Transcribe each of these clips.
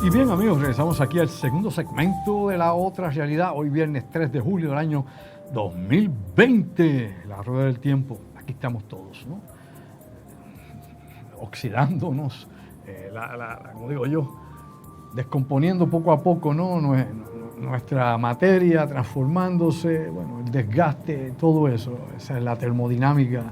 Y bien, amigos, regresamos aquí al segundo segmento de La Otra Realidad. Hoy viernes 3 de julio del año 2020. La rueda del tiempo. Aquí estamos todos, ¿no? Oxidándonos, como digo yo, descomponiendo poco a poco, ¿no? Nuestra materia, transformándose, bueno, el desgaste, todo eso. Esa es la termodinámica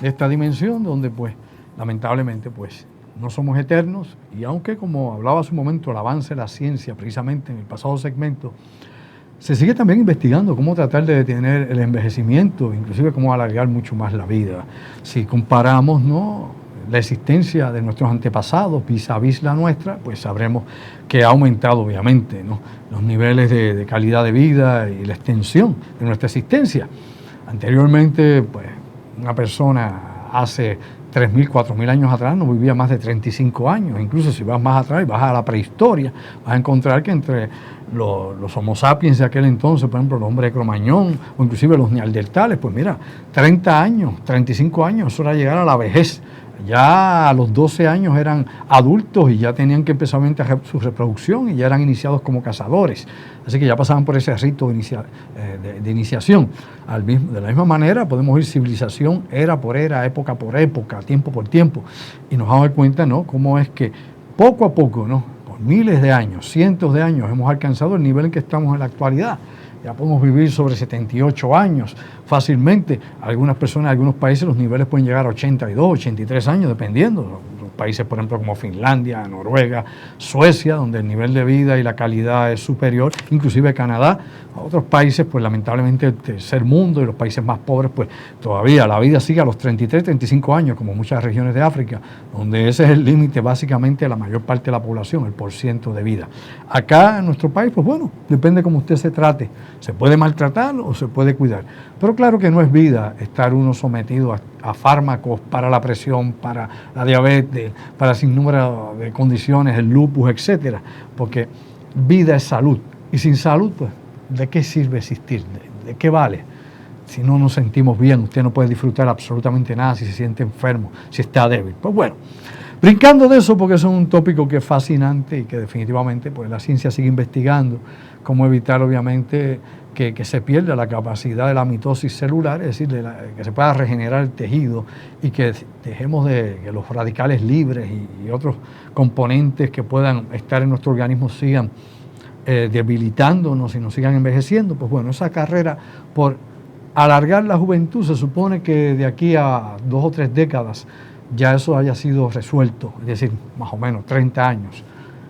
de esta dimensión, donde, pues, lamentablemente, pues, no somos eternos, y aunque, como hablaba hace un momento, el avance de la ciencia, precisamente en el pasado segmento, se sigue también investigando cómo tratar de detener el envejecimiento, inclusive cómo alargar mucho más la vida. Si comparamos, ¿no?, la existencia de nuestros antepasados vis a vis la nuestra, pues sabremos que ha aumentado, obviamente, ¿no?, los niveles de calidad de vida y la extensión de nuestra existencia. Anteriormente, pues, una persona hace 3.000, 4.000 años atrás no vivía más de 35 años. Incluso si vas más atrás y vas a la prehistoria, vas a encontrar que entre los Homo sapiens de aquel entonces, por ejemplo, el hombre de Cromañón o inclusive los neandertales, pues mira, 30 años, 35 años, eso era llegar a la vejez. Ya a los 12 años eran adultos y ya tenían que empezar su reproducción y ya eran iniciados como cazadores. Así que ya pasaban por ese rito de iniciación. De la misma manera podemos ir civilización era por era, época por época, tiempo por tiempo. Y nos damos cuenta, ¿no?, cómo es que poco a poco, ¿no?, por miles de años, cientos de años, hemos alcanzado el nivel en que estamos en la actualidad. Ya podemos vivir sobre 78 años fácilmente. Algunas personas, en algunos países, los niveles pueden llegar a 82, 83 años, dependiendo. Países, por ejemplo, como Finlandia, Noruega, Suecia, donde el nivel de vida y la calidad es superior, inclusive Canadá. A otros países, pues lamentablemente el tercer mundo y los países más pobres, pues todavía la vida sigue a los 33, 35 años, como muchas regiones de África, donde ese es el límite básicamente de la mayor parte de la población, el % de vida. Acá en nuestro país, pues bueno, depende cómo usted se trate. Se puede maltratar o se puede cuidar. Pero claro que no es vida estar uno sometido a fármacos para la presión, para la diabetes, para sin número de condiciones, el lupus, etcétera, porque vida es salud. Y sin salud, pues, ¿de qué sirve existir? ¿De qué vale? Si no nos sentimos bien, usted no puede disfrutar absolutamente nada si se siente enfermo, si está débil. Pues bueno, brincando de eso, porque eso es un tópico que es fascinante y que definitivamente, pues, la ciencia sigue investigando cómo evitar, obviamente, que se pierda la capacidad de la mitosis celular, es decir, que se pueda regenerar el tejido y que dejemos de que los radicales libres y otros componentes que puedan estar en nuestro organismo sigan debilitándonos y nos sigan envejeciendo. Pues bueno, esa carrera por alargar la juventud, se supone que de aquí a 2 o 3 décadas ya eso haya sido resuelto, es decir, más o menos 30 años.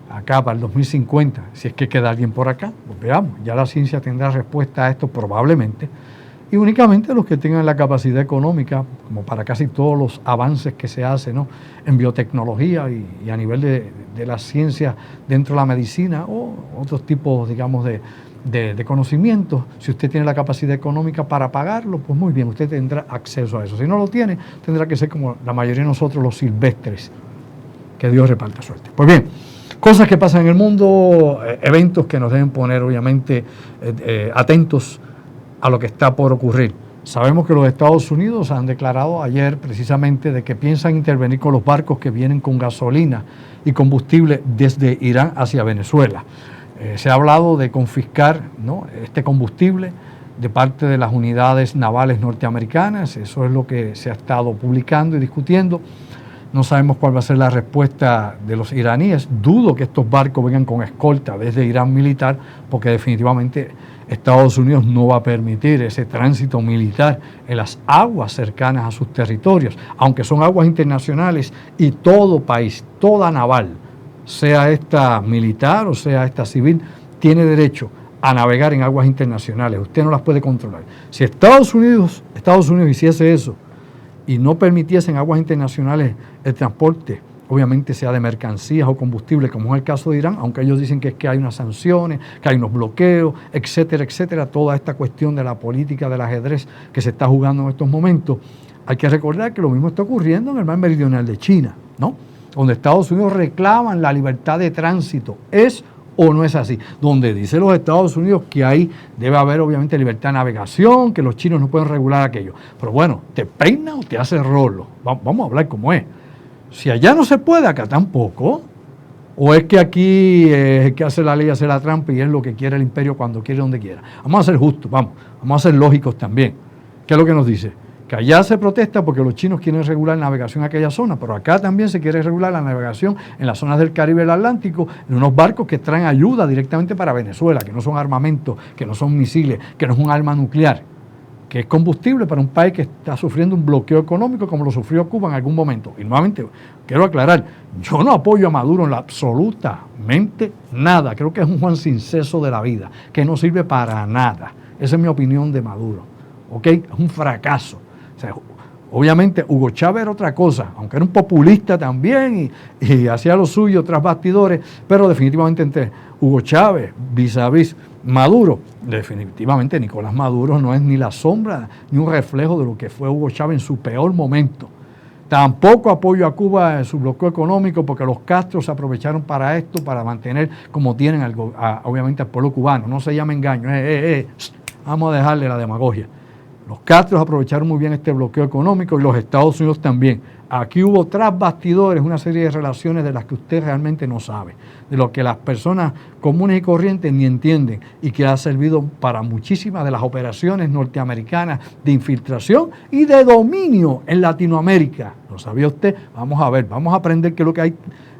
Acá para el 2050, si es que queda alguien por acá, pues veamos, ya la ciencia tendrá respuesta a esto probablemente, y únicamente los que tengan la capacidad económica, como para casi todos los avances que se hacen, ¿no?, en biotecnología y a nivel de la ciencia dentro de la medicina o otros tipos, digamos, de conocimientos. Si usted tiene la capacidad económica para pagarlo, pues muy bien, usted tendrá acceso a eso. Si no lo tiene, tendrá que ser como la mayoría de nosotros, los silvestres. Que Dios reparta suerte. Pues bien, cosas que pasan en el mundo, eventos que nos deben poner, obviamente, atentos a lo que está por ocurrir. Sabemos que los Estados Unidos han declarado ayer precisamente de que piensan intervenir con los barcos que vienen con gasolina y combustible desde Irán hacia Venezuela. Se ha hablado de confiscar, ¿no?, este combustible de parte de las unidades navales norteamericanas. Eso es lo que se ha estado publicando y discutiendo. No sabemos cuál va a ser la respuesta de los iraníes. Dudo que estos barcos vengan con escolta desde Irán militar, porque definitivamente Estados Unidos no va a permitir ese tránsito militar en las aguas cercanas a sus territorios, aunque son aguas internacionales y todo país, toda naval, sea esta militar o sea esta civil, tiene derecho a navegar en aguas internacionales. Usted no las puede controlar. Si Estados Unidos hiciese eso y no permitiese en aguas internacionales el transporte, obviamente sea de mercancías o combustible, como es el caso de Irán, aunque ellos dicen que es que hay unas sanciones, que hay unos bloqueos, etcétera, etcétera, toda esta cuestión de la política del ajedrez que se está jugando en estos momentos. Hay que recordar que lo mismo está ocurriendo en el mar meridional de China, ¿no?, donde Estados Unidos reclaman la libertad de tránsito. ¿Es o no es así? Donde dice los Estados Unidos que ahí debe haber obviamente libertad de navegación, que los chinos no pueden regular aquello. Pero bueno, ¿te peina o te hace rolo? Vamos a hablar como es. Si allá no se puede, acá tampoco. ¿O es que aquí el que hace la ley hace la trampa y es lo que quiere el imperio cuando quiere, donde quiera? Vamos a ser justos, vamos a ser lógicos también. ¿Qué es lo que nos dice? Que allá se protesta porque los chinos quieren regular la navegación en aquella zona, pero acá también se quiere regular la navegación en las zonas del Caribe y el Atlántico, en unos barcos que traen ayuda directamente para Venezuela, que no son armamentos, que no son misiles, que no es un arma nuclear, que es combustible para un país que está sufriendo un bloqueo económico como lo sufrió Cuba en algún momento. Y nuevamente, quiero aclarar, yo no apoyo a Maduro en la absolutamente nada. Creo que es un Juan sin seso de la vida, que no sirve para nada. Esa es mi opinión de Maduro. ¿Ok? Es un fracaso. O sea, obviamente Hugo Chávez era otra cosa, aunque era un populista también y hacía lo suyo tras bastidores, pero definitivamente entre Hugo Chávez vis a vis Maduro, definitivamente Nicolás Maduro no es ni la sombra ni un reflejo de lo que fue Hugo Chávez en su peor momento. Tampoco apoyo a Cuba en su bloqueo económico porque los Castro se aprovecharon para esto, para mantener como tienen obviamente al pueblo cubano. No se llama engaño, vamos a dejarle la demagogia. Los Castro aprovecharon muy bien este bloqueo económico y los Estados Unidos también. Aquí hubo tras bastidores una serie de relaciones de las que usted realmente no sabe, de lo que las personas comunes y corrientes ni entienden y que ha servido para muchísimas de las operaciones norteamericanas de infiltración y de dominio en Latinoamérica. ¿Lo sabía usted? Vamos a ver, vamos a aprender qué es lo que hay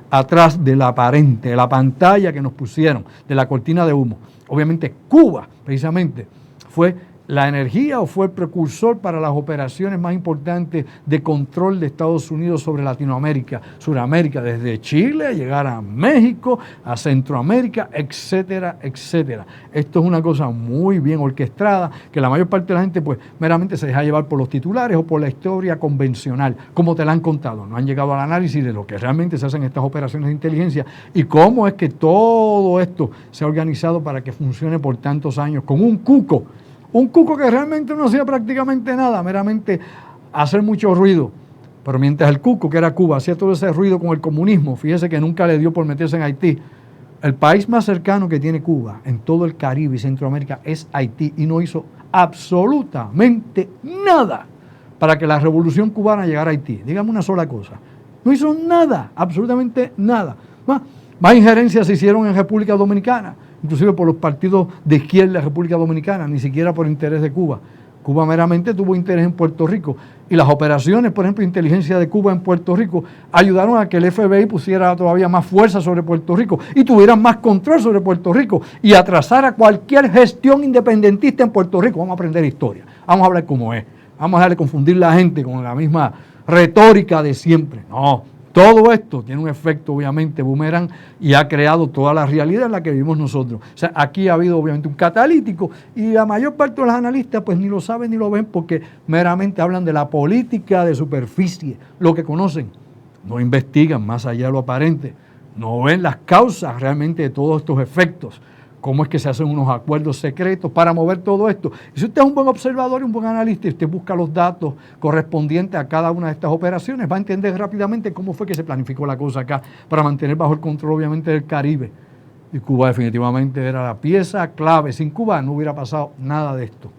atrás de la aparente, de la pantalla que nos pusieron, de la cortina de humo. Obviamente Cuba, precisamente, fue la energía o fue el precursor para las operaciones más importantes de control de Estados Unidos sobre Latinoamérica, Suramérica, desde Chile, a llegar a México, a Centroamérica, etcétera, etcétera. Esto es una cosa muy bien orquestada, que la mayor parte de la gente pues meramente se deja llevar por los titulares o por la historia convencional, como te la han contado. No han llegado al análisis de lo que realmente se hacen estas operaciones de inteligencia y cómo es que todo esto se ha organizado para que funcione por tantos años con un cuco. Un cuco que realmente no hacía prácticamente nada, meramente hacer mucho ruido. Pero mientras el cuco, que era Cuba, hacía todo ese ruido con el comunismo, fíjese que nunca le dio por meterse en Haití. El país más cercano que tiene Cuba en todo el Caribe y Centroamérica es Haití y no hizo absolutamente nada para que la revolución cubana llegara a Haití. Dígame una sola cosa. No hizo nada, absolutamente nada. Más injerencias se hicieron en República Dominicana, inclusive por los partidos de izquierda de la República Dominicana, ni siquiera por interés de Cuba. Cuba meramente tuvo interés en Puerto Rico y las operaciones, por ejemplo, de inteligencia de Cuba en Puerto Rico ayudaron a que el FBI pusiera todavía más fuerza sobre Puerto Rico y tuvieran más control sobre Puerto Rico y atrasara cualquier gestión independentista en Puerto Rico. Vamos a aprender historia, vamos a hablar cómo es, vamos a dejarle confundir a la gente con la misma retórica de siempre. No. Todo esto tiene un efecto, obviamente, boomerang y ha creado toda la realidad en la que vivimos nosotros. O sea, aquí ha habido, obviamente, un catalítico y la mayor parte de los analistas, pues, ni lo saben ni lo ven porque meramente hablan de la política de superficie, lo que conocen. No investigan más allá de lo aparente, no ven las causas realmente de todos estos efectos. Cómo es que se hacen unos acuerdos secretos para mover todo esto. Y si usted es un buen observador y un buen analista y usted busca los datos correspondientes a cada una de estas operaciones, va a entender rápidamente cómo fue que se planificó la cosa acá para mantener bajo el control, obviamente, del Caribe. Y Cuba definitivamente era la pieza clave. Sin Cuba no hubiera pasado nada de esto.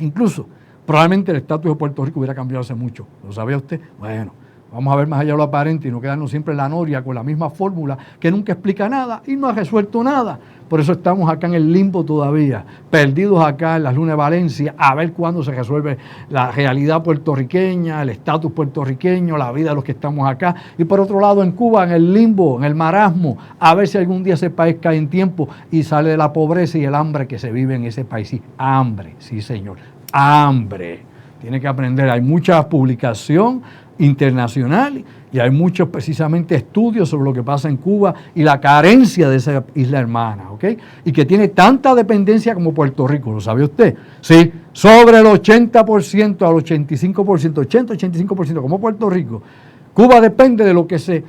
Incluso, probablemente el estatus de Puerto Rico hubiera cambiado hace mucho. ¿Lo sabía usted? Bueno, vamos a ver más allá de lo aparente y no quedarnos siempre en la noria con la misma fórmula que nunca explica nada y no ha resuelto nada. Por eso estamos acá en el limbo todavía, perdidos acá en las lunas de Valencia, a ver cuándo se resuelve la realidad puertorriqueña, el estatus puertorriqueño, la vida de los que estamos acá. Y por otro lado, en Cuba, en el limbo, en el marasmo, a ver si algún día ese país cae en tiempo y sale de la pobreza y el hambre que se vive en ese país. Sí, hambre, sí señor, hambre. Tiene que aprender, hay mucha publicación internacional y hay muchos precisamente estudios sobre lo que pasa en Cuba y la carencia de esa isla hermana, ¿ok? Y que tiene tanta dependencia como Puerto Rico, ¿lo sabe usted? Sí, sobre el 80% al 85%, 80-85% como Puerto Rico. Cuba depende de lo que se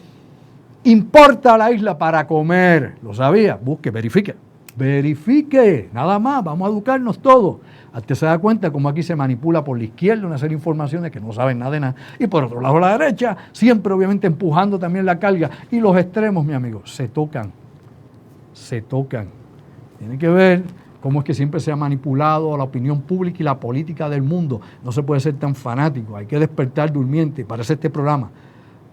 importa a la isla para comer, ¿lo sabía? Busque, verifique, nada más, vamos a educarnos todos. Usted se da cuenta cómo aquí se manipula por la izquierda una serie de informaciones que no saben nada de nada. Y por otro lado la derecha, siempre obviamente empujando también la carga. Y los extremos, mi amigo, se tocan. Tiene que ver cómo es que siempre se ha manipulado la opinión pública y la política del mundo. No se puede ser tan fanático, hay que despertar durmiente. Para hacer este programa,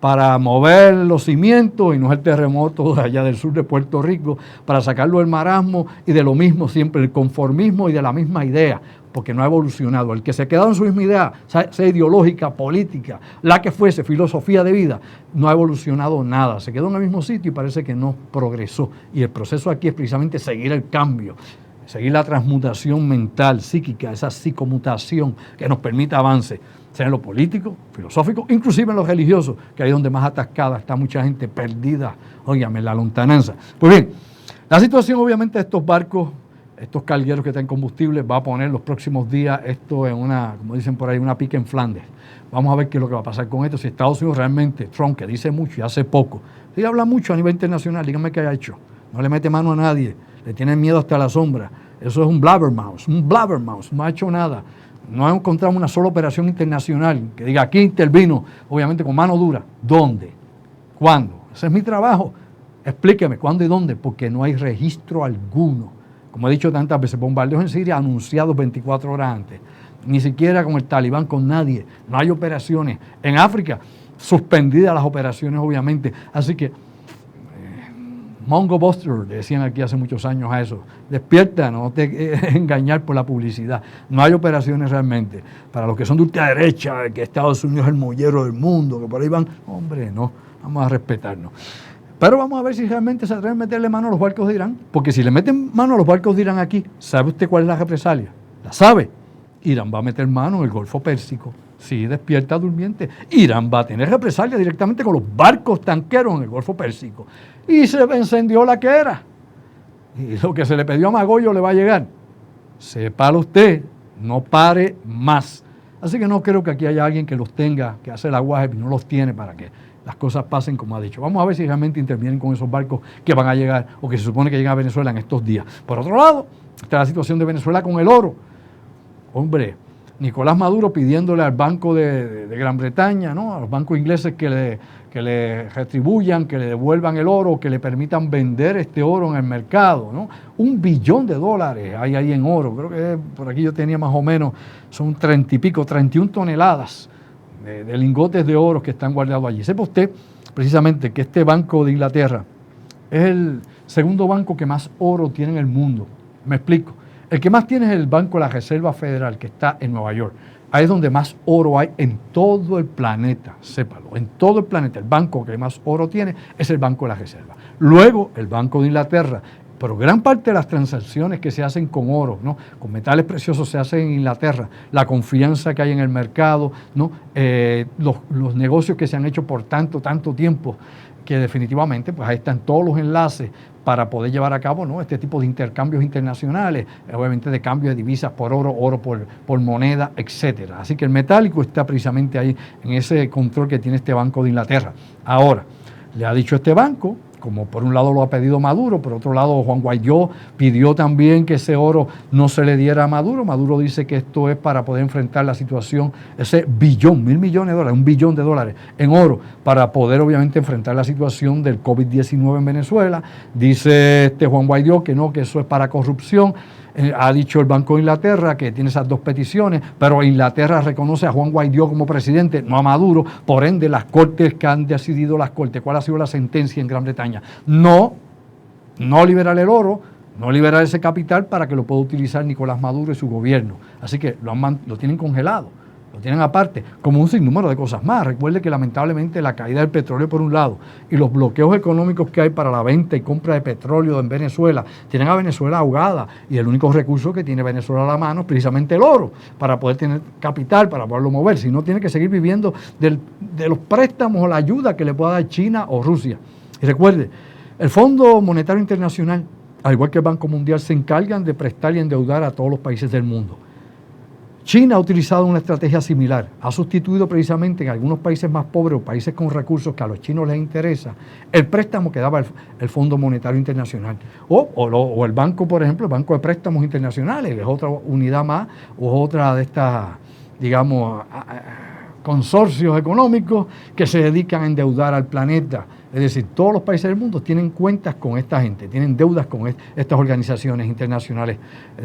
para mover los cimientos y no es el terremoto de allá del sur de Puerto Rico, para sacarlo del marasmo y de lo mismo siempre, el conformismo y de la misma idea, porque no ha evolucionado. El que se ha quedado en su misma idea, sea ideológica, política, la que fuese, filosofía de vida, no ha evolucionado nada. Se quedó en el mismo sitio y parece que no progresó. Y el proceso aquí es precisamente seguir el cambio, seguir la transmutación mental, psíquica, esa psicomutación que nos permita avance, sea en lo político, filosófico, inclusive en lo religioso, que ahí es donde más atascada está mucha gente perdida, óigame, en la lontananza. Pues bien, la situación obviamente de estos barcos, estos cargueros que están combustible, va a poner los próximos días esto en una, como dicen por ahí, una pica en Flandes. Vamos a ver qué es lo que va a pasar con esto. Si Estados Unidos realmente, Trump, que dice mucho y hace poco, sí habla mucho a nivel internacional, díganme qué ha hecho. No le mete mano a nadie, le tienen miedo hasta la sombra. Eso es un blabbermouth, no ha hecho nada. No encontramos una sola operación internacional que diga aquí intervino, obviamente con mano dura. ¿Dónde? ¿Cuándo? Ese es mi trabajo. Explíqueme cuándo y dónde, porque no hay registro alguno. Como he dicho tantas veces, bombardeos en Siria anunciados 24 horas antes. Ni siquiera con el Talibán, con nadie. No hay operaciones. En África, suspendidas las operaciones, obviamente. Así que, Mongo Buster, decían aquí hace muchos años a eso. Despierta, no te engañar por la publicidad. No hay operaciones realmente. Para los que son de ultraderecha, que Estados Unidos es el mollero del mundo, que por ahí van, hombre, no, vamos a respetarnos. Pero vamos a ver si realmente se atreven a meterle mano a los barcos de Irán, porque si le meten mano a los barcos de Irán aquí, ¿sabe usted cuál es la represalia? ¿La sabe? Irán va a meter mano en el Golfo Pérsico. Sí, despierta durmiente. Irán va a tener represalia directamente con los barcos tanqueros en el Golfo Pérsico. Y se encendió la que era. Y lo que se le pidió a Magollo le va a llegar. Sépalo usted, no pare más. Así que no creo que aquí haya alguien que los tenga, que hace el aguaje y no los tiene para que las cosas pasen como ha dicho. Vamos a ver si realmente intervienen con esos barcos que van a llegar o que se supone que llegan a Venezuela en estos días. Por otro lado, está la situación de Venezuela con el oro. Hombre, Nicolás Maduro pidiéndole al Banco de Gran Bretaña, ¿no?, a los bancos ingleses que le retribuyan, que le devuelvan el oro, que le permitan vender este oro en el mercado, ¿no? $1 billón hay ahí en oro. Creo que por aquí yo tenía más o menos, son 31 toneladas de lingotes de oro que están guardados allí. Sepa usted precisamente que este Banco de Inglaterra es el segundo banco que más oro tiene en el mundo. Me explico. El que más tiene es el Banco de la Reserva Federal, que está en Nueva York. Ahí es donde más oro hay en todo el planeta, sépalo, en todo el planeta. El banco que más oro tiene es el Banco de la Reserva. Luego, el Banco de Inglaterra. Pero gran parte de las transacciones que se hacen con oro, ¿no?, con metales preciosos, se hacen en Inglaterra. La confianza que hay en el mercado, ¿no?, los negocios que se han hecho por tanto tiempo, que definitivamente pues ahí están todos los enlaces para poder llevar a cabo, ¿no?, este tipo de intercambios internacionales, obviamente de cambio de divisas por oro por moneda, etcétera. Así que el metálico está precisamente ahí en ese control que tiene este Banco de Inglaterra. Ahora, le ha dicho este banco, como por un lado lo ha pedido Maduro, por otro lado Juan Guaidó pidió también que ese oro no se le diera a Maduro. Maduro dice que esto es para poder enfrentar la situación, ese billón, $1.000 millones, $1 billón en oro, para poder obviamente enfrentar la situación del COVID-19 en Venezuela. Dice Juan Guaidó que no, que eso es para corrupción. Ha dicho el Banco de Inglaterra que tiene esas dos peticiones, pero Inglaterra reconoce a Juan Guaidó como presidente, no a Maduro. Por ende, las cortes que han decidido las cortes, ¿cuál ha sido la sentencia en Gran Bretaña? No liberar el oro, no liberar ese capital para que lo pueda utilizar Nicolás Maduro y su gobierno. Así que lo tienen congelado, lo tienen aparte, como un sinnúmero de cosas más. Recuerde que lamentablemente la caída del petróleo por un lado y los bloqueos económicos que hay para la venta y compra de petróleo en Venezuela, tienen a Venezuela ahogada, y el único recurso que tiene Venezuela a la mano es precisamente el oro, para poder tener capital, para poderlo mover. Si no, tiene que seguir viviendo de los préstamos o la ayuda que le pueda dar China o Rusia. Y recuerde, el Fondo Monetario Internacional, al igual que el Banco Mundial, se encargan de prestar y endeudar a todos los países del mundo. China ha utilizado una estrategia similar, ha sustituido precisamente en algunos países más pobres o países con recursos que a los chinos les interesa el préstamo que daba el Fondo Monetario Internacional o el banco, por ejemplo, el Banco de Préstamos Internacionales, es otra unidad más o otra de estas, digamos, consorcios económicos que se dedican a endeudar al planeta. Es Es decir, todos los países del mundo tienen cuentas con esta gente, tienen deudas con estas organizaciones internacionales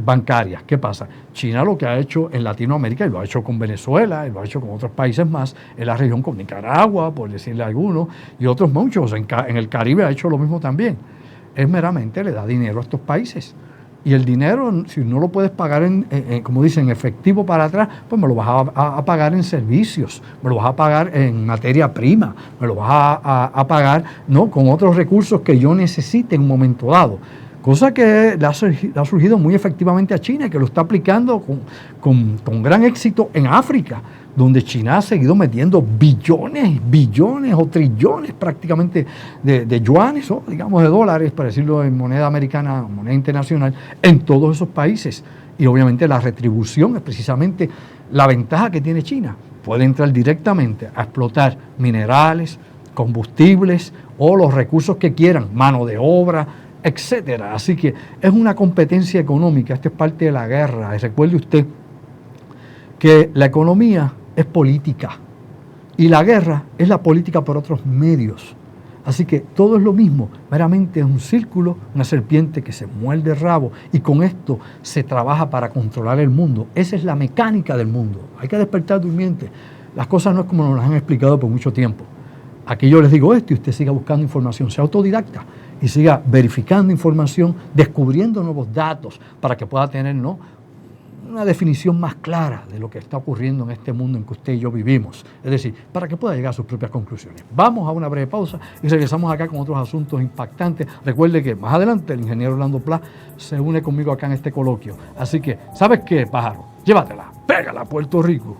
bancarias. ¿Qué pasa? China lo que ha hecho en Latinoamérica, y lo ha hecho con Venezuela, y lo ha hecho con otros países más, en la región con Nicaragua, por decirle algunos, y otros muchos. En el Caribe ha hecho lo mismo también. Es meramente le da dinero a estos países. Y el dinero, si no lo puedes pagar como dicen, efectivo para atrás, pues me lo vas a pagar en servicios, me lo vas a pagar en materia prima, me lo vas a pagar, ¿no?, con otros recursos que yo necesite en un momento dado. Cosa que le ha surgido muy efectivamente a China, que lo está aplicando con gran éxito en África, donde China ha seguido metiendo billones o trillones prácticamente de yuanes, o digamos de dólares, para decirlo en moneda americana, moneda internacional, en todos esos países. Y obviamente la retribución es precisamente la ventaja que tiene China. Puede entrar directamente a explotar minerales, combustibles o los recursos que quieran, mano de obra, etcétera. Así que es una competencia económica, esto es parte de la guerra. Y recuerde usted que la economía es política y la guerra es la política por otros medios. Así que todo es lo mismo, meramente es un círculo, una serpiente que se muerde el rabo, y con esto se trabaja para controlar el mundo. Esa es la mecánica del mundo. Hay que despertar durmiente. Las cosas no es como nos las han explicado por mucho tiempo. Aquí yo les digo esto y usted siga buscando información, sea autodidacta y siga verificando información, descubriendo nuevos datos para que pueda tener, ¿no?, una definición más clara de lo que está ocurriendo en este mundo en que usted y yo vivimos. Es decir, para que pueda llegar a sus propias conclusiones. Vamos a una breve pausa y regresamos acá con otros asuntos impactantes. Recuerde que más adelante el ingeniero Orlando Pla se une conmigo acá en este coloquio. Así que, ¿sabes qué, pájaro? Llévatela, pégala a Puerto Rico.